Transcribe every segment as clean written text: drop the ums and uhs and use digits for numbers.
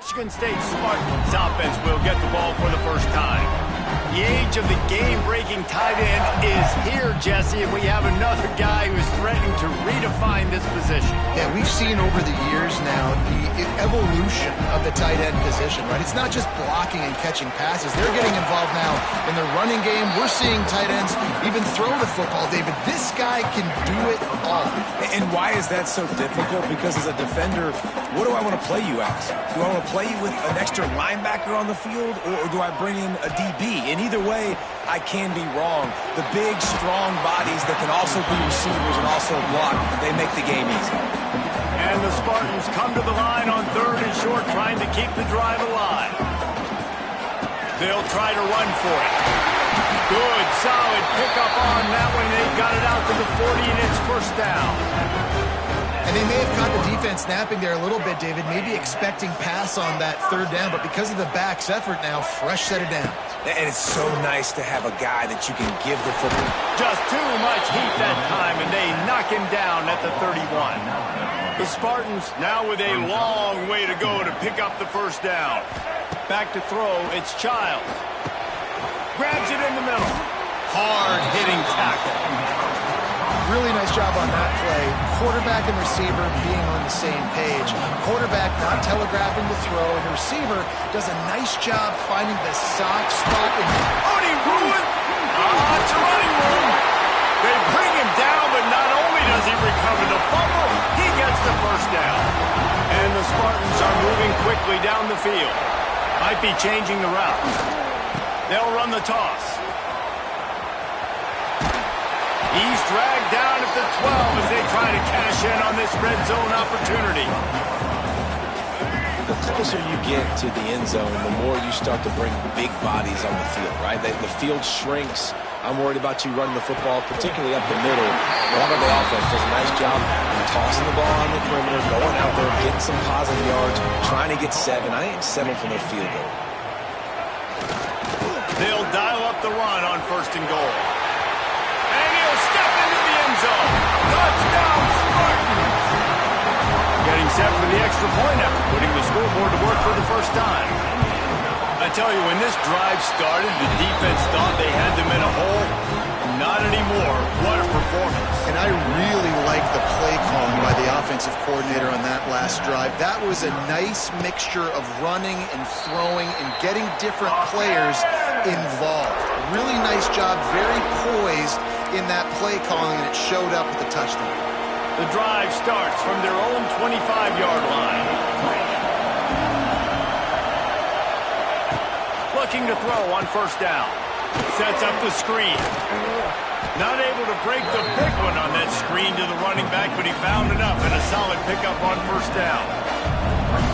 Michigan State Spartans offense will get the ball for the first time. The age of the game-breaking tight end is here, Jesse, and we have another guy who's threatening to redefine this position. Yeah, we've seen over the years now the evolution of the tight end position, right? It's not just blocking and catching passes. They're getting involved now in the running game. We're seeing tight ends even throw the football, David. This guy can do it all. And why is that so difficult? Because as a defender, what do I want to play you as? Do I want to play you with an extra linebacker on the field, or do I bring in a DB? And either way, I can be wrong. The big, strong bodies that can also be receivers and also block, they make the game easy. And the Spartans come to the line on 3rd and short, trying to keep the drive alive. They'll try to run for it. Good, solid pickup on that one. They got it out to the 40, and it's first down. And they may have caught the defense napping there a little bit, David, maybe expecting pass on that 3rd down, but because of the back's effort now, fresh set of downs. And it's so nice to have a guy that you can give the football. Just too much heat that time, and they knock him down at the 31. The Spartans now with a long way to go to pick up the first down. Back to throw, it's Childs. Grabs it in the middle. Hard-hitting tackle. Really nice job on that play. Quarterback and receiver being on the same page. Quarterback not telegraphing the throw, and the receiver does a nice job finding the soft spot. Oh, he ruined! It's a running room. They bring him down, but not only does he recover the fumble, he gets the first down. And the Spartans are moving quickly down the field. Might be changing the route. They'll run the toss. He's dragged down at the 12 as they try to cash in on this red zone opportunity. The closer you get to the end zone, the more you start to bring big bodies on the field, right? The field shrinks. I'm worried about you running the football, particularly up the middle. But how about the offense? Does a nice job tossing the ball on the perimeter, going out there, getting some positive yards, trying to get 7. I ain't settling for no field goal. They'll dial up the run on 1st and goal. And he'll step into the end zone. Touchdown, Spartans! Getting set for the extra point after putting the scoreboard to work for the first time. I tell you, when this drive started, the defense thought they had them in a hole. Not anymore. What a performance. And I really like the play calling by the offensive coordinator on that last drive. That was a nice mixture of running and throwing and getting different players involved. Really nice job, very poised in that play calling, and it showed up with the touchdown. The drive starts from their own 25-yard line. Looking to throw on 1st down. Sets up the screen. Not able to break the big one on that screen to the running back, but he found enough and a solid pickup on 1st down.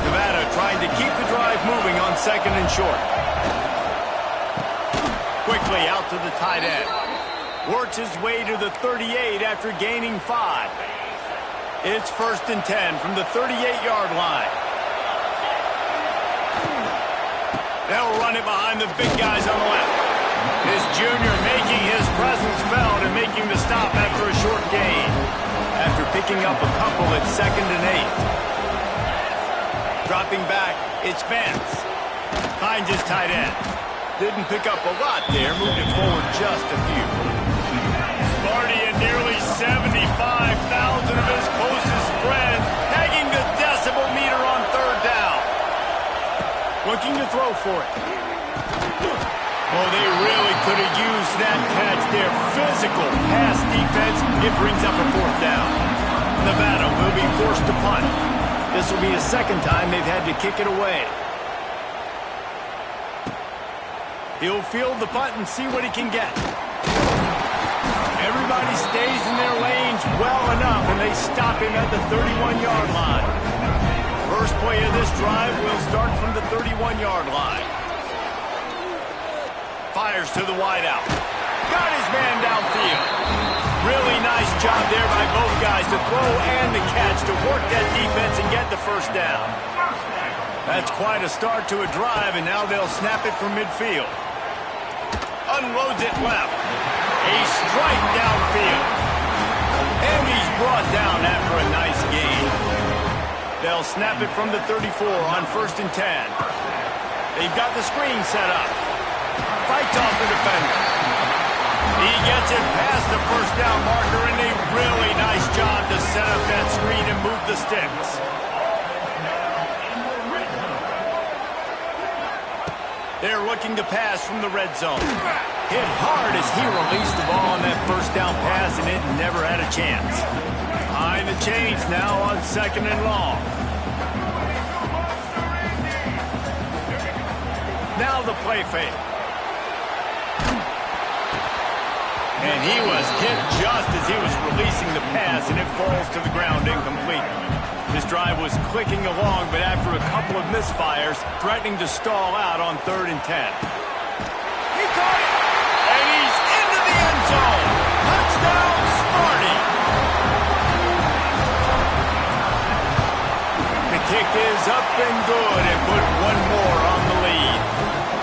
Nevada trying to keep the drive moving on 2nd and short. Quickly out to the tight end. Works his way to the 38 after gaining 5. It's 1st and 10 from the 38-yard line. They'll run it behind the big guys on the left. This junior making his presence felt and making the stop after a short gain. After picking up a couple at 2nd and 8. Dropping back, it's Vance. Finds his tight end. Didn't pick up a lot there, moved it forward just a few. Sparty and nearly 75,000 of his closest friends pegging the decibel meter on 3rd down. Looking to throw for it. Oh, they really could have used that catch there. Physical pass defense. It brings up a 4th down. Nevada will be forced to punt. This will be the 2nd time they've had to kick it away. He'll field the punt and see what he can get. Everybody stays in their lanes well enough, and they stop him at the 31-yard line. First play of this drive will start from the 31-yard line. Fires to the wideout. Got his man downfield. Really nice job there by both guys to throw and the catch to work that defense and get the 1st down. That's quite a start to a drive, and now they'll snap it from midfield. Unloads it left. A strike downfield. And he's brought down after a nice gain. They'll snap it from the 34 on 1st and 10. They've got the screen set up. Fights off the defender. He gets it past the first down marker, and a really nice job to set up that screen and move the sticks. They're looking to pass from the red zone. Hit hard as he released the ball on that first down pass, and it never had a chance. Behind the chains now on 2nd and long. Now the play fake. And he was hit just as he was releasing the pass, and it falls to the ground incomplete. This drive was clicking along, but after a couple of misfires, threatening to stall out on 3rd and 10. He caught it, and he's into the end zone. Touchdown, Sparty. The kick is up and good, and put one more on the lead.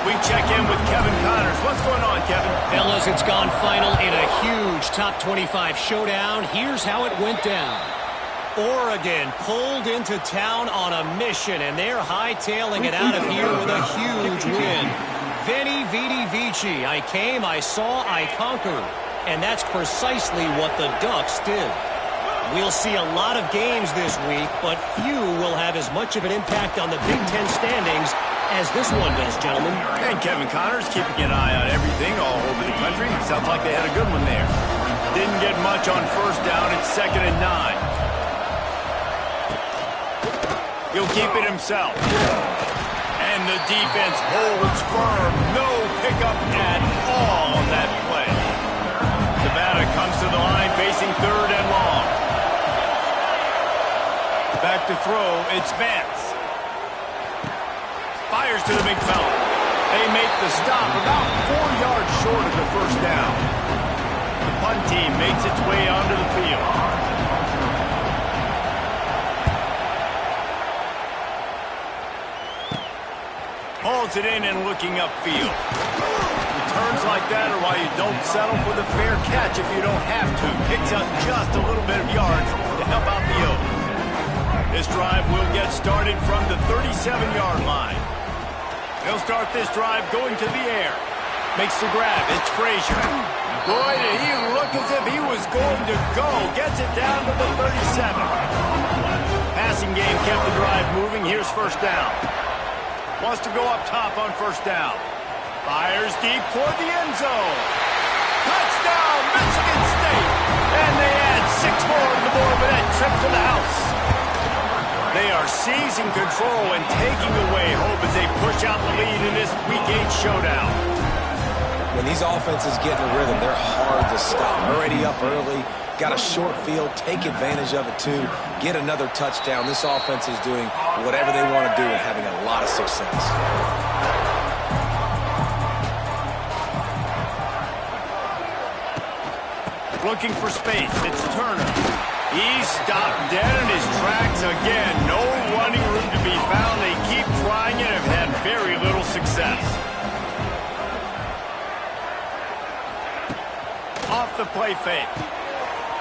We check in with Kevin Connors. What's going on, Kevin? Fellas, it's gone final in a huge top 25 showdown. Here's how it went down. Oregon pulled into town on a mission, and they're hightailing it out of here with a huge win. Veni, Vidi, Vici. I came, I saw, I conquered. And that's precisely what the Ducks did. We'll see a lot of games this week, but few will have as much of an impact on the Big Ten standings as this one does, gentlemen. And Kevin Connors keeping an eye on everything all over the country. Sounds like they had a good one there. Didn't get much on 1st down. It's 2nd and 9. He'll keep it himself. And the defense holds firm. No pickup at all on that play. Nevada comes to the line facing 3rd and long. Back to throw. It's Vance. Fires to the big fella. They make the stop about 4 yards short of the 1st down. The punt team makes its way onto the field. Hauls it in and looking upfield. Returns like that are why you don't settle for the fair catch if you don't have to. Picks up just a little bit of yards to help out the Oaks. This drive will get started from the 37-yard line. He'll start this drive going to the air. Makes the grab. It's Frazier. Boy, did he look as if he was going to go. Gets it down to the 37. Passing game kept the drive moving. Here's 1st down. Wants to go up top on 1st down. Fires deep toward the end zone. Touchdown, Michigan State. And they add 6 more to the board with that trip to the house. They are seizing control and taking away hope as they push out the lead in this Week 8 showdown. When these offenses get in a rhythm, they're hard to stop. Already up early, got a short field, take advantage of it too, get another touchdown. This offense is doing whatever they want to do and having a lot of success. Looking for space. It's Turner. He's stopped dead in his tracks again. No running room to be found. They keep trying it and have had very little success. Off the play fake.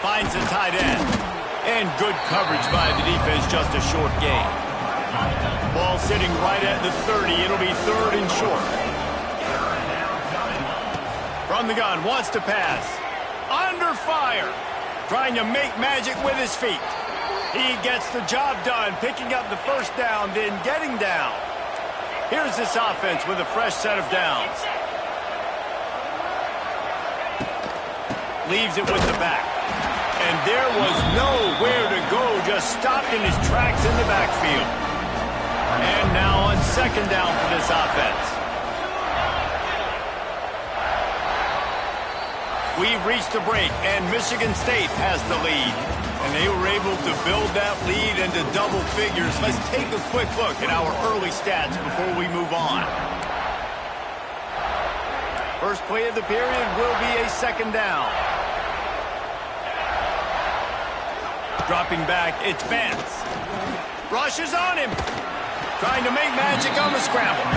Finds a tight end. And good coverage by the defense, just a short gain. Ball sitting right at the 30. It'll be 3rd and short. From the gun, wants to pass. Under fire. Trying to make magic with his feet. He gets the job done, picking up the 1st down, then getting down. Here's this offense with a fresh set of downs. Leaves it with the back. And there was nowhere to go, just stopped in his tracks in the backfield. And now on 2nd down for this offense. We've reached a break, and Michigan State has the lead. And they were able to build that lead into double figures. Let's take a quick look at our early stats before we move on. First play of the period will be a 2nd down. Dropping back, it's Vance. Rushes on him. Trying to make magic on the scramble.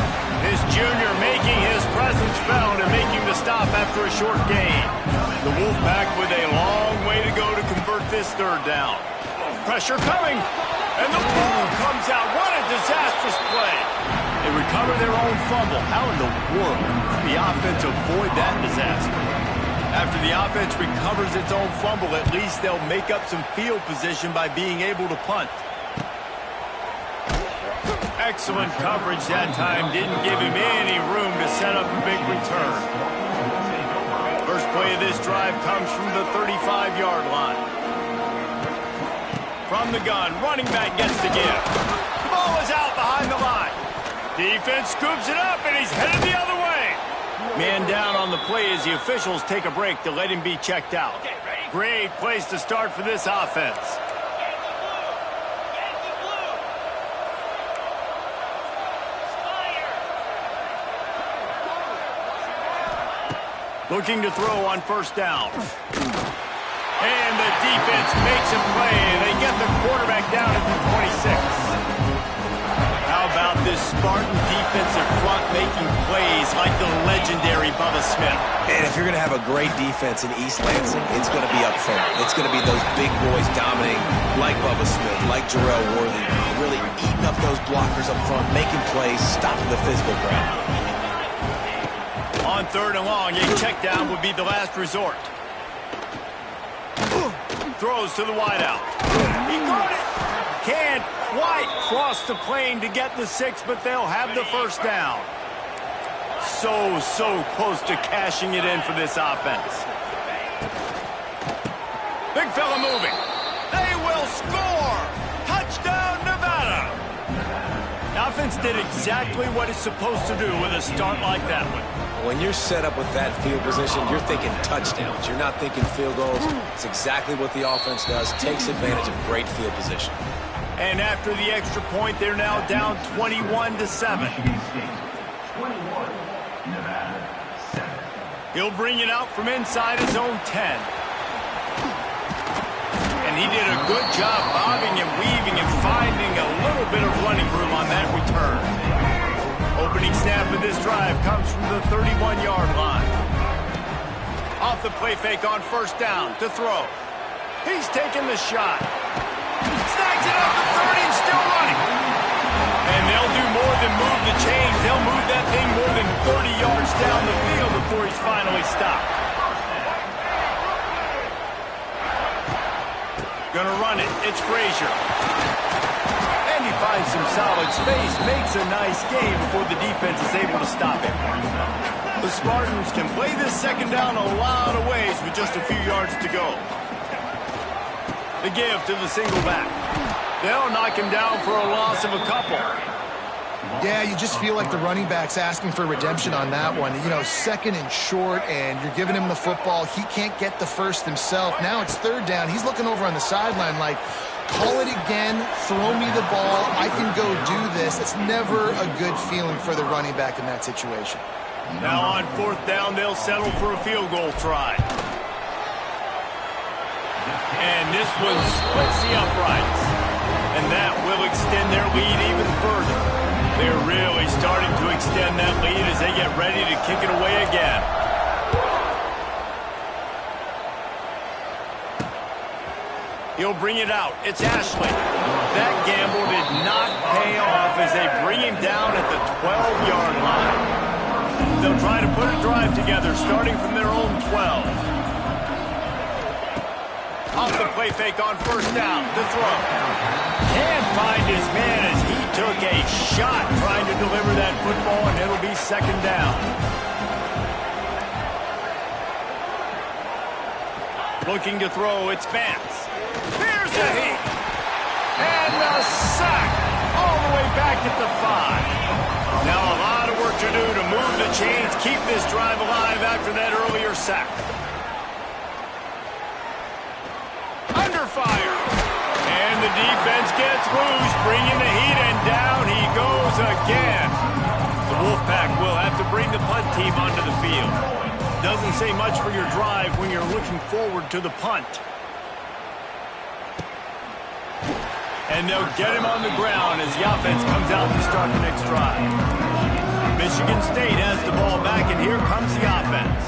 This junior making his presence felt and making the stop after a short gain. The Wolfpack with a long way to go to convert this 3rd down. Pressure coming. And the ball comes out. What a disastrous play. They recover their own fumble. How in the world could the offense avoid that disaster? After the offense recovers its own fumble, at least they'll make up some field position by being able to punt. Excellent coverage that time. Didn't give him any room to set up a big return. First play of this drive comes from the 35-yard line. From the gun, running back gets the give. The ball is out behind the line. Defense scoops it up, and he's headed the other way. Man down on the play as the officials take a break to let him be checked out. Great place to start for this offense. Looking to throw on first down. And the defense makes a play, and they get the quarterback down at the 26. How about this Spartan defensive front making plays like the legendary Bubba Smith? And if you're going to have a great defense in East Lansing, it's going to be up front. It's going to be those big boys dominating like Bubba Smith, like Jarrell Worthy, really eating up those blockers up front, making plays, stopping the physical ground. On third and long, a check down would be the last resort. Throws to the wideout. He caught it. Can't quite cross the plane to get the 6, but they'll have the first down. So close to cashing it in for this offense. Big fella moving. They will score. Touchdown, Nevada. The offense did exactly what it's supposed to do with a start like that one. When you're set up with that field position, you're thinking touchdowns. You're not thinking field goals. It's exactly what the offense does. Takes advantage of great field position. And after the extra point, they're now down 21-7. He'll bring it out from inside his own 10. And he did a good job bobbing and weaving and finding a little bit of running room on that return. Opening snap of this drive comes from the 31-yard line. Off the play fake on first down to throw. He's taking the shot. Snags it up to 30 and still running. And they'll do more than move the chains. They'll move that thing more than 30 yards down the field before he's finally stopped. Gonna run it. It's Frazier. And he finds some solid space, makes a nice game before the defense is able to stop him. The Spartans can play this second down a lot of ways with just a few yards to go. The give to the single back. They'll knock him down for a loss of a couple. Yeah, you just feel like the running back's asking for redemption on that one. You know, second and short, and you're giving him the football. He can't get the first himself. Now it's third down. He's looking over on the sideline like, call it again, throw me the ball, I can go do this. It's never a good feeling for the running back in that situation. Now on fourth down, they'll settle for a field goal try. And this one splits the uprights. And that will extend their lead even further. They're really starting to extend that lead as they get ready to kick it away again. He'll bring it out. It's Ashley. That gamble did not pay off as they bring him down at the 12-yard line. They'll try to put a drive together starting from their own 12. Off the play fake on first down to throw. Can't find his man as he took a shot trying to deliver that football, and it'll be second down. Looking to throw, it's Vance. Here's a heat. And a sack all the way back at the 5. Now a lot of work to do to move the chains, keep this drive alive after that earlier sack. Under fire. And the defense gets loose, bringing the heat, and down he goes again. The Wolfpack will have to bring the punt team onto the field. Doesn't say much for your drive when you're looking forward to the punt. And they'll get him on the ground as the offense comes out to start the next drive. Michigan State has the ball back, and here comes the offense.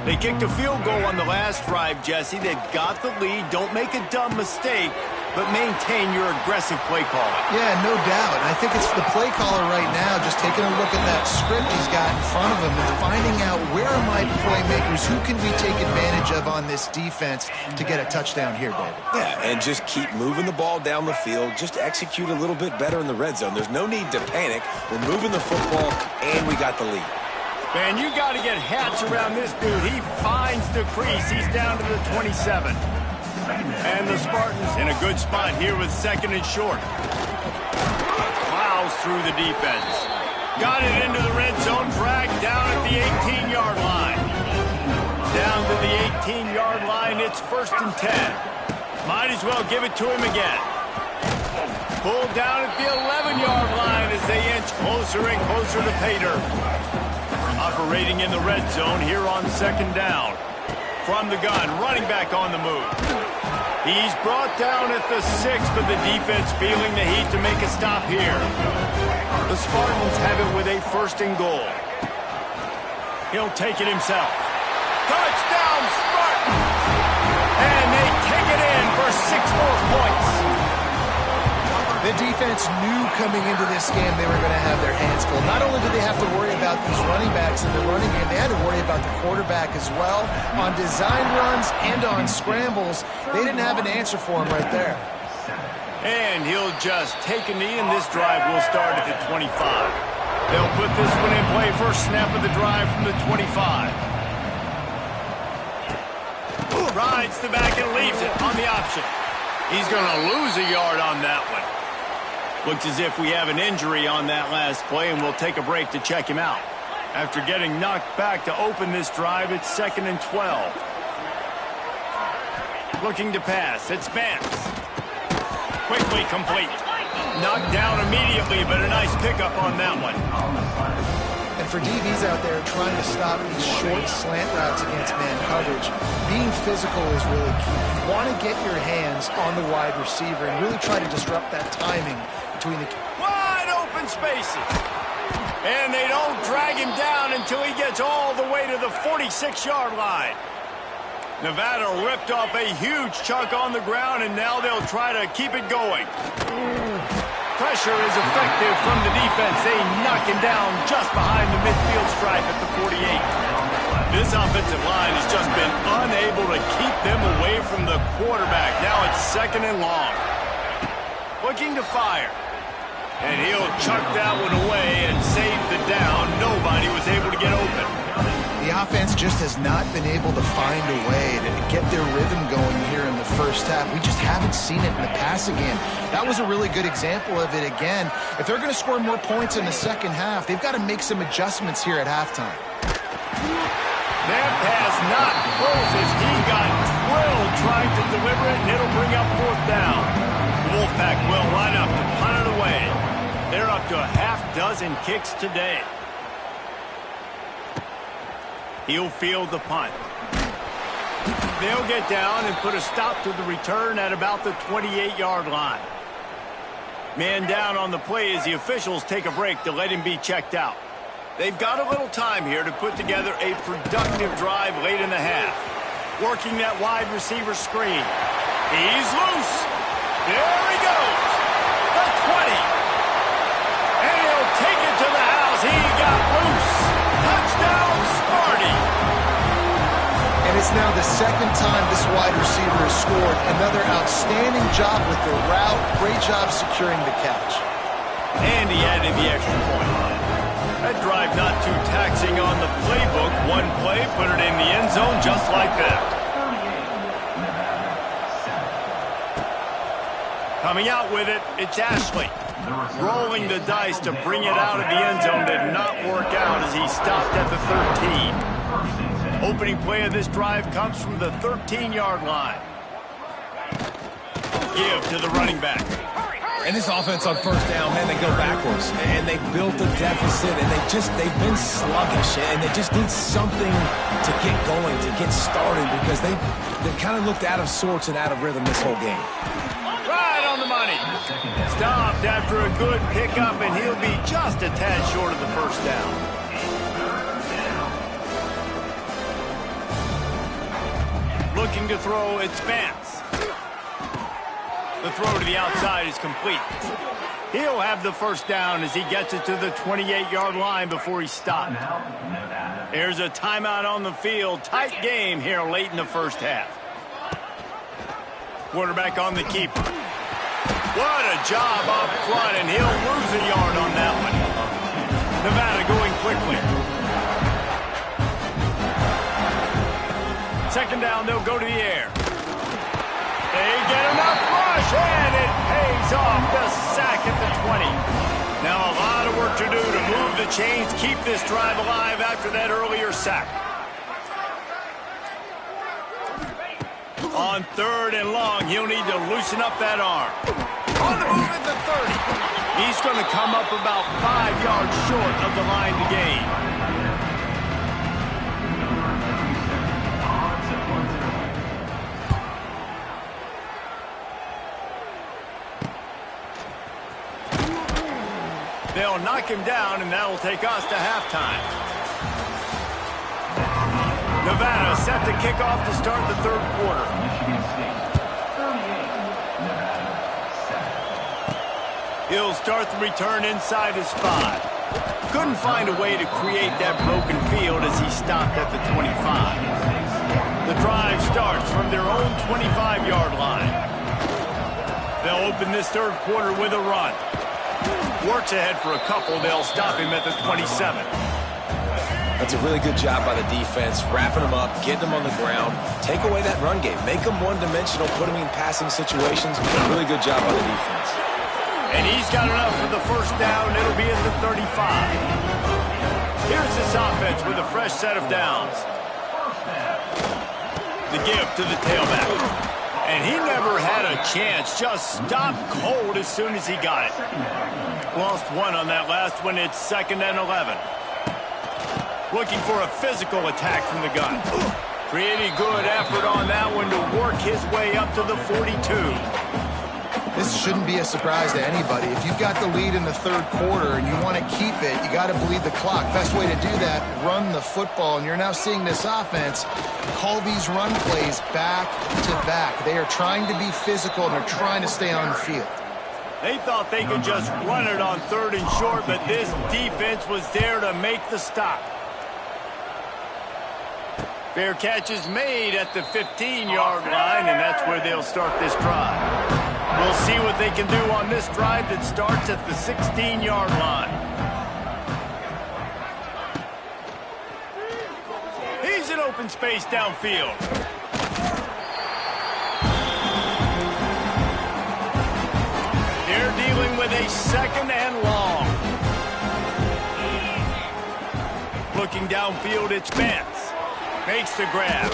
They kicked a field goal on the last drive, Jesse. They've got the lead. Don't make a dumb mistake. but maintain your aggressive play call. Yeah, no doubt. I think it's the play caller right now just taking a look at that script he's got in front of him and finding out where are my playmakers, who can we take advantage of on this defense to get a touchdown here, David. Yeah, and just keep moving the ball down the field. Just execute a little bit better in the red zone. There's no need to panic. We're moving the football, and we got the lead. Man, you got to get hats around this dude. He finds the crease. He's down to the 27. And the Spartans in a good spot here with 2nd and short. Plows through the defense. Got it into the red zone. Dragged down at the 18-yard line. Down to the 18-yard line. It's 1st and 10. Might as well give it to him again. Pulled down at the 11-yard line as they inch closer and closer to pay dirt. Operating in the red zone here on 2nd down. From the gun, running back on the move. He's brought down at the 6, but the defense feeling the heat to make a stop here. The Spartans have it with a 1st and goal. He'll take it himself. Touchdown, Spartans! And they take it in for 6 more points. The defense knew coming into this game they were going to have their hands full. Not only did they have to worry about these running backs in the running game, they had to worry about the quarterback as well. On design runs and on scrambles, they didn't have an answer for him right there. And he'll just take a knee, and this drive will start at the 25. They'll put this one in play. First snap of the drive from the 25. Rides the back and leaves it on the option. He's going to lose a yard on that one. Looks as if we have an injury on that last play, and we'll take a break to check him out. After getting knocked back to open this drive, it's 2nd and 12. Looking to pass. It's Vance. Quickly complete. Knocked down immediately, but a nice pickup on that one. And for DBs out there trying to stop these short slant routes against man coverage, being physical is really key. You want to get your hands on the wide receiver and really try to disrupt that timing between the... Wide open spaces. And they don't drag him down until he gets all the way to the 46-yard line. Nevada ripped off a huge chunk on the ground, and now they'll try to keep it going. Pressure is effective from the defense. They knock him down just behind the midfield stripe at the 48. This offensive line has just been unable to keep them away from the quarterback. Now it's 2nd and long. Looking to fire. And he'll chuck that one away and save the down. Nobody was able to get open. The offense just has not been able to find a way to get their rhythm going here in the first half. We just haven't seen it in the passing game. That was a really good example of it again. If they're going to score more points in the second half, they've got to make some adjustments here at halftime. That pass not close as he got drilled trying to deliver it, and it'll bring up 4th down. Wolfpack will line up to punt it away. They're up to a half-dozen kicks today. He'll field the punt. They'll get down and put a stop to the return at about the 28-yard line. Man down on the play as the officials take a break to let him be checked out. They've got a little time here to put together a productive drive late in the half. Working that wide receiver screen. He's loose. There he goes. The 20. And he'll take it to the house. He got loose. Touchdown, Sparty. And it's now the 2nd time this wide receiver has scored. Another outstanding job with the route. Great job securing the catch. And he added the extra point. That drive not too taxing on the playbook. One play, put it in the end zone just like that. Coming out with it, it's Ashley. Rolling the dice to bring it out of the end zone did not work out as he stopped at the 13. Opening play of this drive comes from the 13-yard line. Give to the running back. And this offense on 1st down, man, they go backwards. And they built a deficit, and they've been sluggish. And they just need something to get going, to get started, because they kind of looked out of sorts and out of rhythm this whole game. Right on the money. Stopped after a good pickup, and he'll be just a tad short of the 1st down. Looking to throw, it's Vance. The throw to the outside is complete. He'll have the first down as he gets it to the 28-yard line before he stopped. There's a timeout on the field. Tight game here late in the first half. Quarterback on the keeper. What a job up front, and he'll lose a yard on that one. Nevada going quickly. Second down, they'll go to the air. They get enough rush, and it pays off. The sack at the 20. Now a lot of work to do to move the chains, keep this drive alive after that earlier sack. On 3rd and long, he'll need to loosen up that arm. On the move at the 30. He's going to come up about 5 yards short of the line to gain. They'll knock him down, and that'll take us to halftime. Nevada set to kick off to start the third quarter. He'll start the return inside his 5. Couldn't find a way to create that broken field as he stopped at the 25. The drive starts from their own 25-yard line. They'll open this third quarter with a run. Works ahead for a couple. They'll stop him at the 27. That's a really good job by the defense, wrapping them up, getting them on the ground. Take away that run game. Make them one-dimensional, put them in passing situations. Really good job by the defense. And he's got enough for the first down. It'll be at the 35. Here's this offense with a fresh set of downs. The give to the tailback. And he never had a chance. Just stopped cold as soon as he got it. Lost one on that last one. It's 2nd and 11. Looking for a physical attack from the gun. Pretty good effort on that one to work his way up to the 42. This shouldn't be a surprise to anybody. If you've got the lead in the third quarter and you want to keep it, you got to bleed the clock. Best way to do that, run the football. And you're now seeing this offense call these run plays back to back. They are trying to be physical, and they're trying to stay on the field. They thought they could just run it on 3rd and short, but this defense was there to make the stop. Fair catch is made at the 15-yard line, and that's where they'll start this drive. We'll see what they can do on this drive that starts at the 16-yard line. He's in open space downfield. They're dealing with a 2nd and long. Looking downfield, it's Vance. Makes the grab.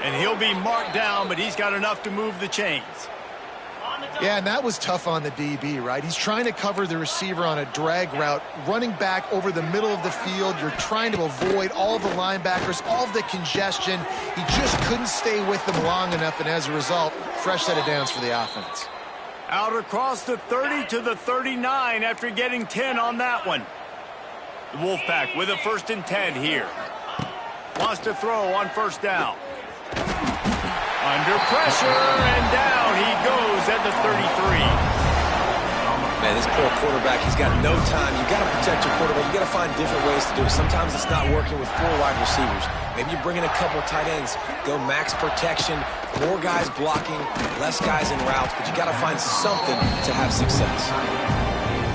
And he'll be marked down, but he's got enough to move the chains. Yeah, and that was tough on the DB, right? He's trying to cover the receiver on a drag route, running back over the middle of the field. You're trying to avoid all the linebackers, all of the congestion. He just couldn't stay with them long enough, and as a result, fresh set of downs for the offense. Out across the 30 to the 39 after getting 10 on that one. The Wolfpack with a 1st and 10 here. Wants to throw on 1st down. Under pressure, and down he goes at the 33. Man, this poor quarterback, he's got no time. You've got to protect your quarterback. You've got to find different ways to do it. Sometimes it's not working with 4 wide receivers. Maybe you bring in a couple tight ends, go max protection, more guys blocking, less guys in routes, but you got to find something to have success.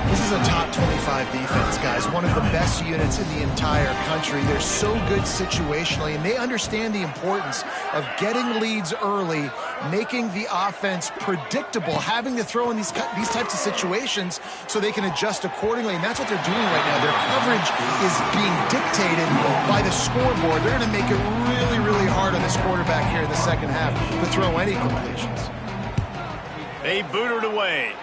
This is a top 25 defense, guys. One of the best units in the entire country. They're so good situationally, and they understand the importance of getting leads early, making the offense predictable, having to throw in these types of situations so they can adjust accordingly, and that's what they're doing right now. Their coverage is being dictated by the scoreboard. They're going to make it really, really hard on this quarterback here in the second half to throw any completions. They boot it away.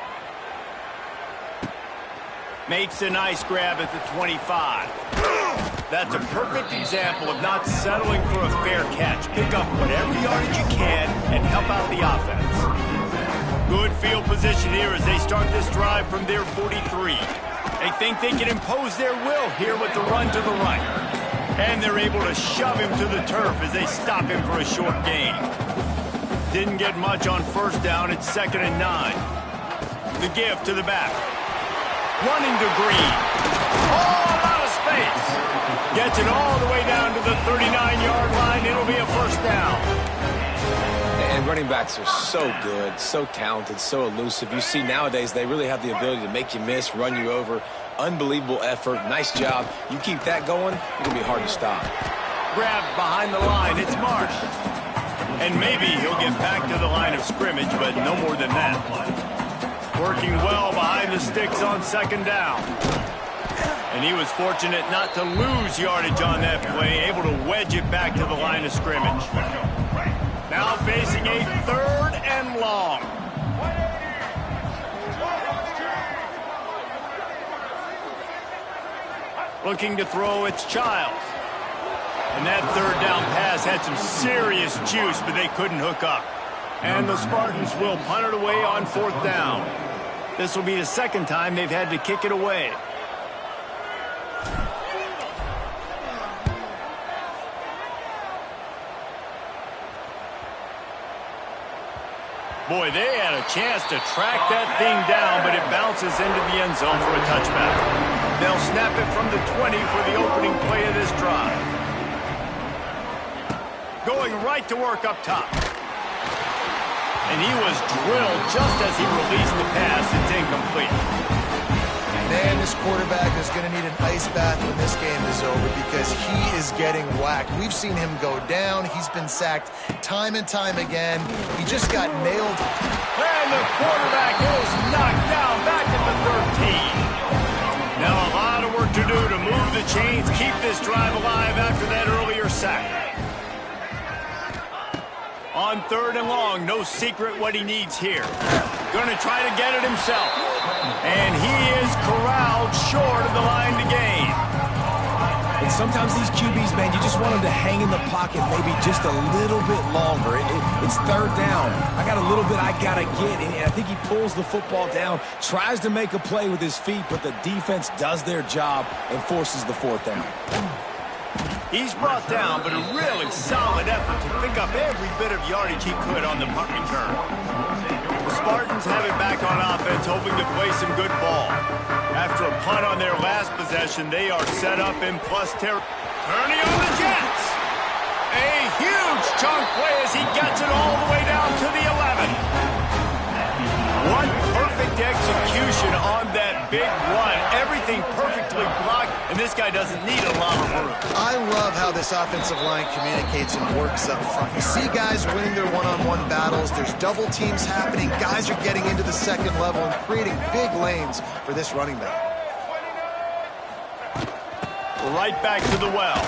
Makes a nice grab at the 25. That's a perfect example of not settling for a fair catch. Pick up whatever yardage you can and help out the offense. Good field position here as they start this drive from their 43. They think they can impose their will here with the run to the right. And they're able to shove him to the turf as they stop him for a short gain. didn't get much on first down. It's 2nd and 9. The give to the back. Running to Green. Oh, out of space. Gets it all the way down to the 39-yard line. It'll be a first down. And running backs are so good, so talented, so elusive. You see nowadays they really have the ability to make you miss, run you over. Unbelievable effort. Nice job. You keep that going, it's going to be hard to stop. Grabbed behind the line. It's Marsh. And maybe he'll get back to the line of scrimmage, but no more than that. Working well behind the sticks on 2nd down. And he was fortunate not to lose yardage on that play, able to wedge it back to the line of scrimmage. Now facing a 3rd and long. Looking to throw, it's Childs. And that 3rd down pass had some serious juice, but they couldn't hook up. And the Spartans will punt it away on 4th down. This will be the 2nd time they've had to kick it away. Boy, they had a chance to track that thing down, but it bounces into the end zone for a touchback. They'll snap it from the 20 for the opening play of this drive. Going right to work up top. And he was drilled just as he released the pass. It's incomplete. Man, this quarterback is going to need an ice bath when this game is over because he is getting whacked. We've seen him go down. He's been sacked time and time again. He just got nailed. And the quarterback is knocked down back at the 13. Now a lot of work to do to move the chains, keep this drive alive after that earlier sack. On 3rd and long, no secret what he needs here. Going to try to get it himself. And he is corralled short of the line to gain. And sometimes these QBs, man, you just want them to hang in the pocket maybe just a little bit longer. It's 3rd down. I got a little bit I got to get. And I think he pulls the football down, tries to make a play with his feet, but the defense does their job and forces the 4th down. He's brought down, but a really solid effort to pick up every bit of yardage he could on the punt return. The Spartans have it back on offense, hoping to play some good ball. After a punt on their last possession, they are set up in plus territory. Turning on the Jets. A huge chunk play as he gets it all the way down to the 11. One perfect execution on that big run. Everything perfectly blocked, and this guy doesn't need a lot of room. I love how this offensive line communicates and works up front. You see guys winning their one-on-one battles. There's double teams happening. Guys are getting into the 2nd level and creating big lanes for this running back. Right back to the well.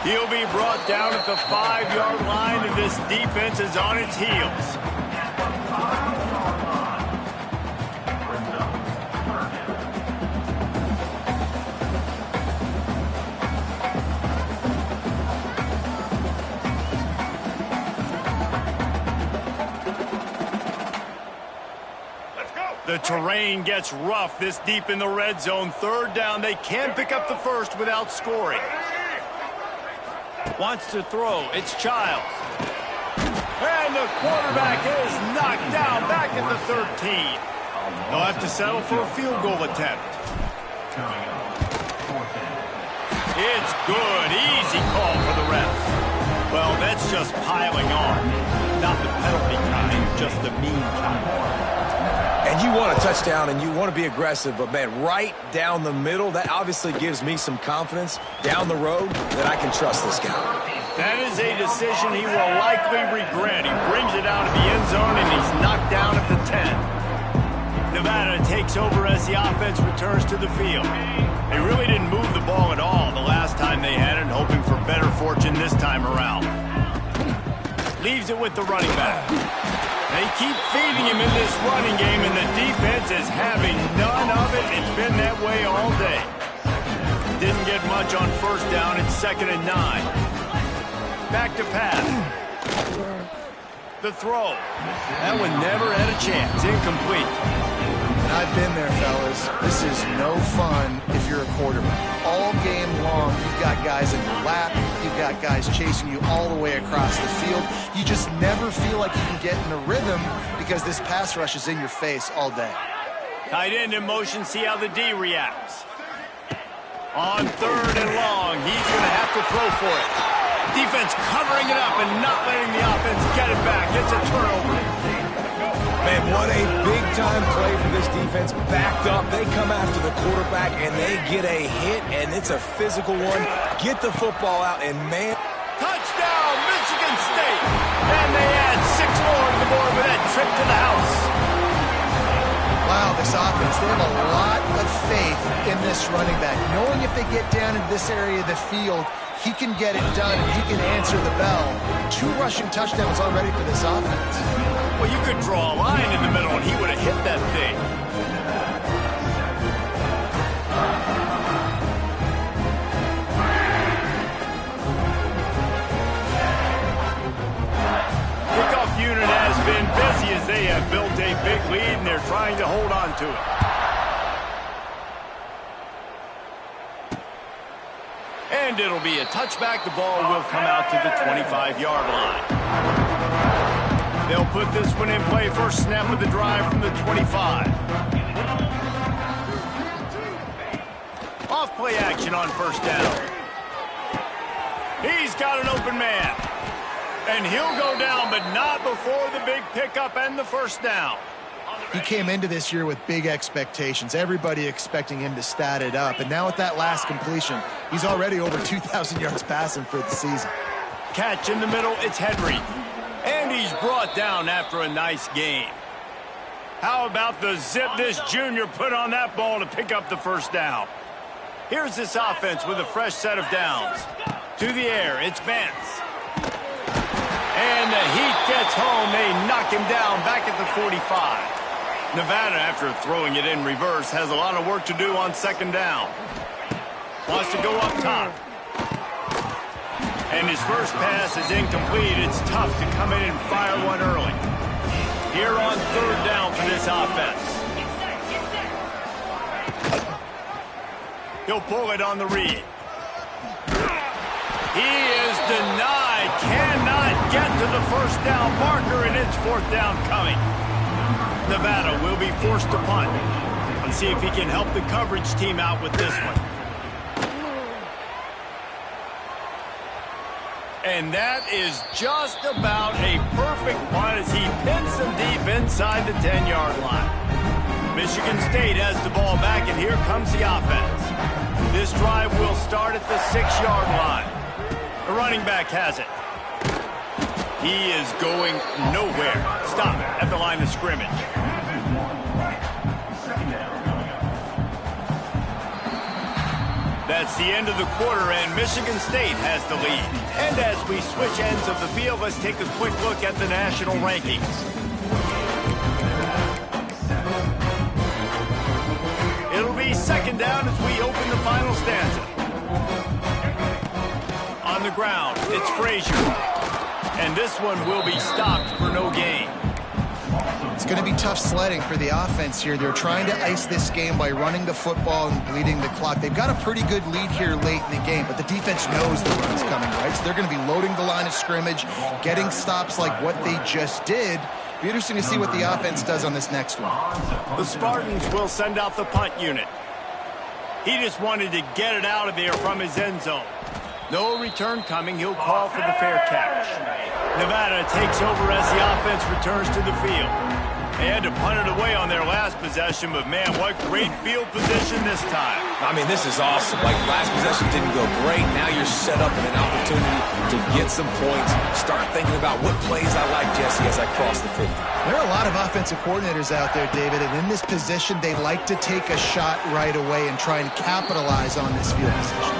He'll be brought down at the 5-yard line, and this defense is on its heels. The terrain gets rough this deep in the red zone. 3rd down. They can pick up the first without scoring. Wants to throw. It's Childs. And the quarterback is knocked down back at the 13. They'll have to settle for a field goal attempt. It's good. Easy call for the refs. Well, that's just piling on. Not the penalty kind, just the mean kind. And you want a touchdown and you want to be aggressive, but man, right down the middle, that obviously gives me some confidence down the road that I can trust this guy. That is a decision he will likely regret. He brings it out of the end zone and he's knocked down at the 10. Nevada takes over as the offense returns to the field. They really didn't move the ball at all the last time they had it, hoping for better fortune this time around. Leaves it with the running back. They keep feeding him in this running game, and the defense is having none of it. It's been that way all day. Didn't get much on first down. It's 2nd and 9. Back to pass. The throw. That one never had a chance. Incomplete. And I've been there, fellas. This is no fun if you're a quarterback. All game long, you've got guys in your lap, you've got guys chasing you all the way across the field. You just never feel like you can get in a rhythm because this pass rush is in your face all day. Tight end in motion, see how the D reacts. On 3rd and long, he's going to have to throw for it. Defense covering it up and not letting the offense get it back. It's a turnover. Man, what a big-time play for this defense. Backed up, they come after the quarterback, and they get a hit, and it's a physical one. Get the football out, and man... Touchdown, Michigan State! And they add 6 more to the board with that trip to the house. Wow, this offense, they have a lot of faith in this running back. Knowing if they get down into this area of the field, he can get it done, and he can answer the bell. 2 rushing touchdowns already for this offense. Well, you could draw a line in the middle, and he would have hit that thing. Kickoff unit has been busy as they have built a big lead, and they're trying to hold on to it. And it'll be a touchback. The ball will come out to the 25-yard line. They'll put this one in play. First snap of the drive from the 25. Off play action on first down. He's got an open man. And he'll go down, but not before the big pickup and the first down. He came into this year with big expectations. Everybody expecting him to stat it up. And now with that last completion, he's already over 2,000 yards passing for the season. Catch in the middle, it's Henry. And he's brought down after a nice gain. How about the zip this junior put on that ball to pick up the first down? Here's this offense with a fresh set of downs. To the air, it's Vance. And the heat gets home. They knock him down back at the 45. Nevada, after throwing it in reverse, has a lot of work to do on second down. Wants to go up top. And his first pass is incomplete. It's tough to come in and fire one early. Here on third down for this offense. He'll pull it on the read. He is denied. Cannot get to the first down marker, and it's 4th down coming. Nevada will be forced to punt. Let's see if he can help the coverage team out with this one. And that is just about a perfect punt as he pins them deep inside the 10-yard line. Michigan State has the ball back, and here comes the offense. This drive will start at the 6-yard line. The running back has it. He is going nowhere. Stop at the line of scrimmage. That's the end of the quarter, and Michigan State has the lead. And as we switch ends of the field, let's take a quick look at the national rankings. It'll be second down as we open the final stanza. On the ground, it's Frazier. And this one will be stopped for no gain. It's going to be tough sledding for the offense here. They're trying to ice this game by running the football and bleeding the clock. They've got a pretty good lead here late in the game, but the defense knows the run's coming, right? So they're going to be loading the line of scrimmage, getting stops like what they just did. Be interesting to see what the offense does on this next one. The Spartans will send out the punt unit. He just wanted to get it out of there from his end zone. No return coming. He'll call for the fair catch. Nevada takes over as the offense returns to the field. They had to punt it away on their last possession, but man, what great field position this time. I mean, this is awesome. Like, last possession didn't go great. Now you're set up in an opportunity to get some points. Start thinking about what plays I like, Jesse, as I cross the 50. There are a lot of offensive coordinators out there, David, and in this position, they like to take a shot right away and try and capitalize on this field position.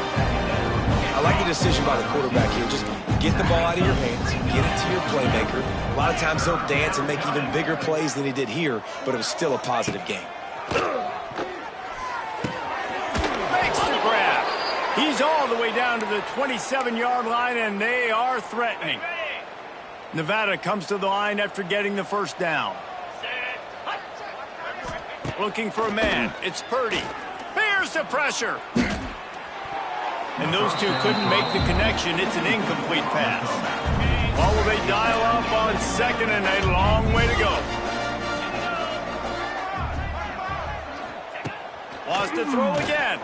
I like the decision by the quarterback here. Just get the ball out of your hands, get it to your playmaker. A lot of times he'll dance and make even bigger plays than he did here, but it was still a positive game. Makes the grab. He's all the way down to the 27-yard line, and they are threatening. Nevada comes to the line after getting the first down. Looking for a man. It's Purdy. Here's the pressure. And those two couldn't make the connection. It's an incomplete pass. Well, will they dial up on second and a long way to go? Lost to throw again.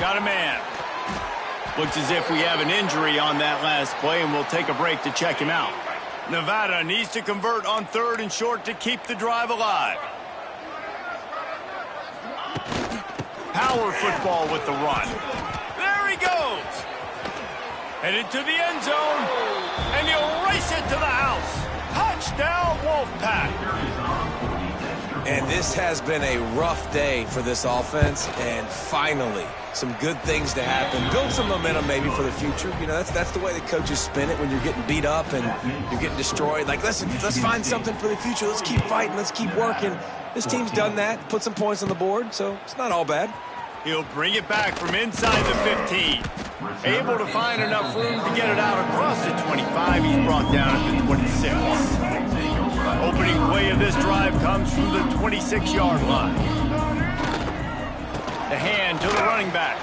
Got a man. Looks as if we have an injury on that last play, and we'll take a break to check him out. Nevada needs to convert on 3rd and short to keep the drive alive. Power football with the run. There he goes. Headed to the end zone, and he'll race it to the house. Touchdown, Wolfpack. And this has been a rough day for this offense, and finally, some good things to happen. Build some momentum maybe for the future. You know, that's the way the coaches spin it when you're getting beat up and you're getting destroyed. Like, let's find something for the future. Let's keep fighting. Let's keep working. This team's done that, put some points on the board, so it's not all bad. He'll bring it back from inside the 15. Able to find enough room to get it out across the 25. He's brought down at the 26. Opening play of this drive comes from the 26-yard line. The hand to the running back.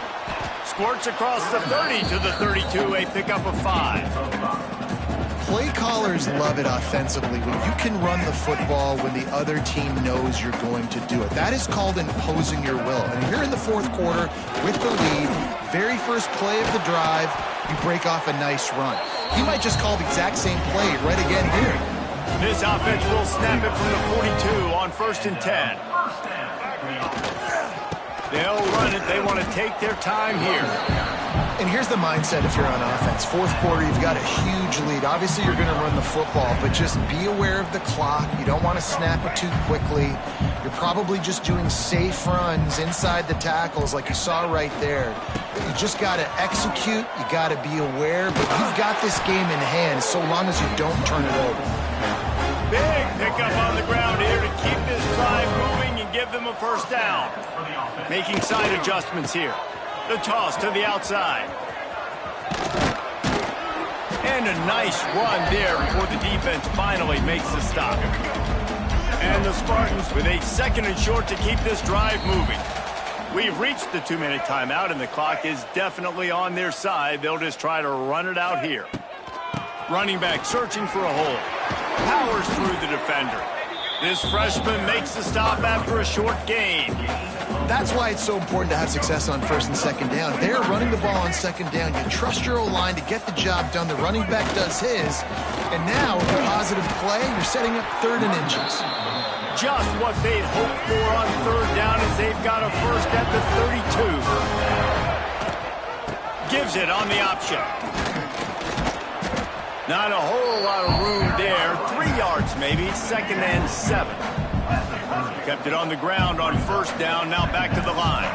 Squirts across the 30 to the 32, a pickup of 5. Play callers love it offensively when you can run the football when the other team knows you're going to do it. That is called imposing your will. And here in the 4th quarter with the lead, very first play of the drive, you break off a nice run. He might just call the exact same play right again here. This offense will snap it from the 42 on 1st and 10. They'll run it. They want to take their time here. And here's the mindset if you're on offense. 4th quarter, you've got a huge lead. Obviously, you're going to run the football, but just be aware of the clock. You don't want to snap it too quickly. You're probably just doing safe runs inside the tackles like you saw right there. You just got to execute. You got to be aware, but you've got this game in hand so long as you don't turn it over. Big pickup on the ground here to keep this drive moving and give them a first down. Making side adjustments here. The toss to the outside. And a nice run there before the defense finally makes the stop. And the Spartans with a 2nd and short to keep this drive moving. We've reached the 2-minute timeout, and the clock is definitely on their side. They'll just try to run it out here. Running back searching for a hole. Powers through the defender. This freshman makes the stop after a short gain. That's why it's so important to have success on 1st and 2nd down. They're running the ball on 2nd down. You trust your O-line to get the job done. The running back does his. And now, with a positive play, you're setting up 3rd and inches. Just what they'd hoped for on 3rd down as they've got a first at the 32. Gives it on the option. Not a whole lot of room there. 3 yards maybe, 2nd and 7. Kept it on the ground on 1st down, now back to the line.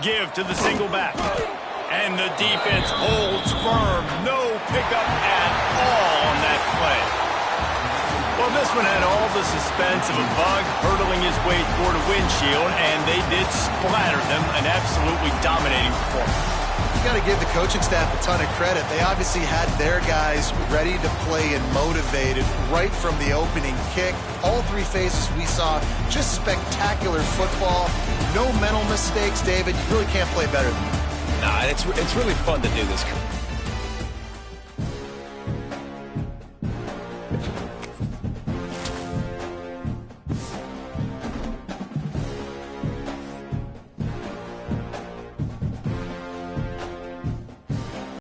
Give to the single back. And the defense holds firm. No pickup at all on that play. Well, this one had all the suspense of a bug hurtling his way toward a windshield, and they did splatter them, an absolutely dominating performance. You got to give the coaching staff a ton of credit. They obviously had their guys ready to play and motivated right from the opening kick. All 3 phases we saw, just spectacular football. No mental mistakes, David. You really can't play better than that. Nah, it's really fun to do this.